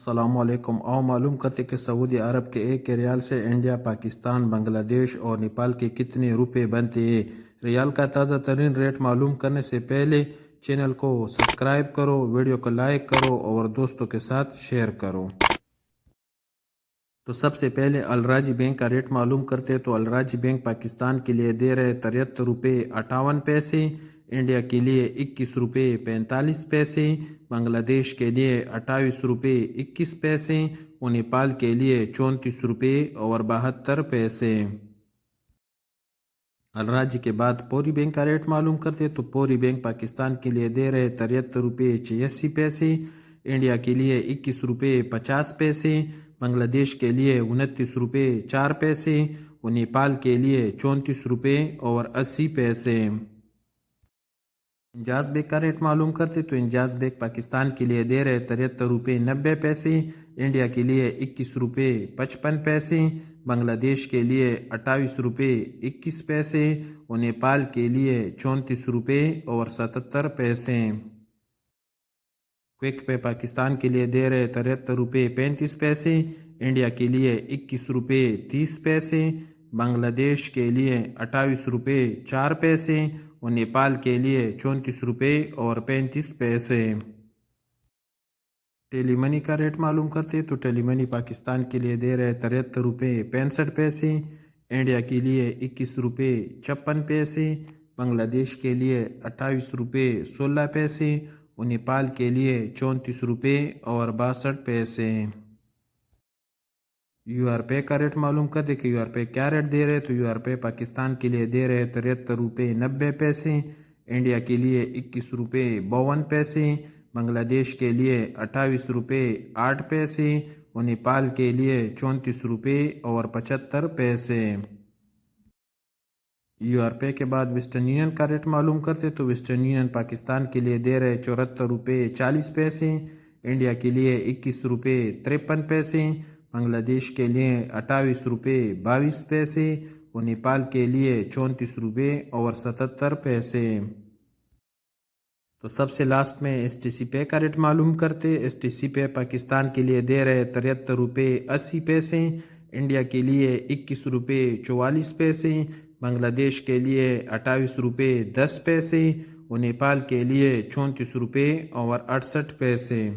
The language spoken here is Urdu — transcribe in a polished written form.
السلام علیکم۔ آؤ معلوم کرتے کہ سعودی عرب کے ایک ریال سے انڈیا، پاکستان، بنگلہ دیش اور نیپال کے کتنے روپے بنتے ہیں۔ ریال کا تازہ ترین ریٹ معلوم کرنے سے پہلے چینل کو سبسکرائب کرو، ویڈیو کو لائک کرو اور دوستوں کے ساتھ شیئر کرو۔ تو سب سے پہلے الراجی بینک کا ریٹ معلوم کرتے تو الراجی بینک پاکستان کے لیے دے رہے 73 روپے 58 پیسے، انڈیا کے لیے 21 روپے 45 پیسے، بنگلہ دیش کے لیے 28 روپے 21 پیسے اور نیپال کے لیے 34 روپے اور 72 پیسے۔ الراجی کے بعد پوری بینک کا ریٹ معلوم کرتے تو پوری بینک پاکستان کے لیے دے رہے 73 روپے 86 پیسے، انڈیا کے لیے 21 روپے 50 پیسے، بنگلہ دیش کے لیے 29 روپے 4 پیسے اور نیپال کے لیے 34 روپے اور 80 پیسے۔ انجاز بیک کا ریٹ معلوم کرتے تو انجاز بیک پاکستان کے لیے دے رہے 73 روپے 90 پیسے، انڈیا کے لیے 21 روپے 55 پیسے، بنگلہ دیش کے لیے 28 روپے 21 پیسے اور نیپال کے لیے 34 روپے اور 77 پیسے۔ کوئک پے پاکستان کے لیے دے رہے 73 روپے 35 پیسے، انڈیا کے لیے 21 روپے 30 پیسے، بنگلہ دیش کے لیے 28 روپے 4 پیسے اور نیپال کے لیے 34 روپے اور 35 پیسے۔ ٹیلی منی کا ریٹ معلوم کرتے تو ٹیلی منی پاکستان کے لیے دے رہے 73 روپے 65 پیسے، انڈیا کے لیے 21 روپے 56 پیسے، بنگلہ دیش کے لیے 28 روپے 16 پیسے اور نیپال کے لیے 34 روپے اور 62 پیسے۔ یو آر پے کا ریٹ معلوم کرتے کہ یو آر پے کیا ریٹ دے رہے تو یو آر پے پاکستان کے لیے دے رہے 73 روپے 90 پیسے، انڈیا کے لیے 21 روپے 52 پیسے، بنگلہ دیش کے لیے 28 روپے 8 پیسے اور نیپال کے لیے 34 روپے اور 75 پیسے۔ یو آر پے کے بعد ویسٹرن یونین کا ریٹ معلوم کرتے تو ویسٹرن یونین پاکستان کے لیے دے رہے 74 روپے 40 پیسے، انڈیا کے لیے 21 روپے 53 پیسے، بنگلہ دیش کے لیے 28 روپے 22 پیسے اور نیپال کے لیے 34 روپے اور 77 پیسے۔ تو سب سے لاسٹ میں ایس ٹی سی پے کا ریٹ معلوم کرتے۔ ایس ٹی سی پے پاکستان کے لیے دے رہے 73 روپے 80 پیسے، انڈیا کے لیے 21 روپے 44 پیسے، بنگلہ دیش کے لیے 28 روپے 10 پیسے اور نیپال کے لیے 34 روپے اور 68 پیسے۔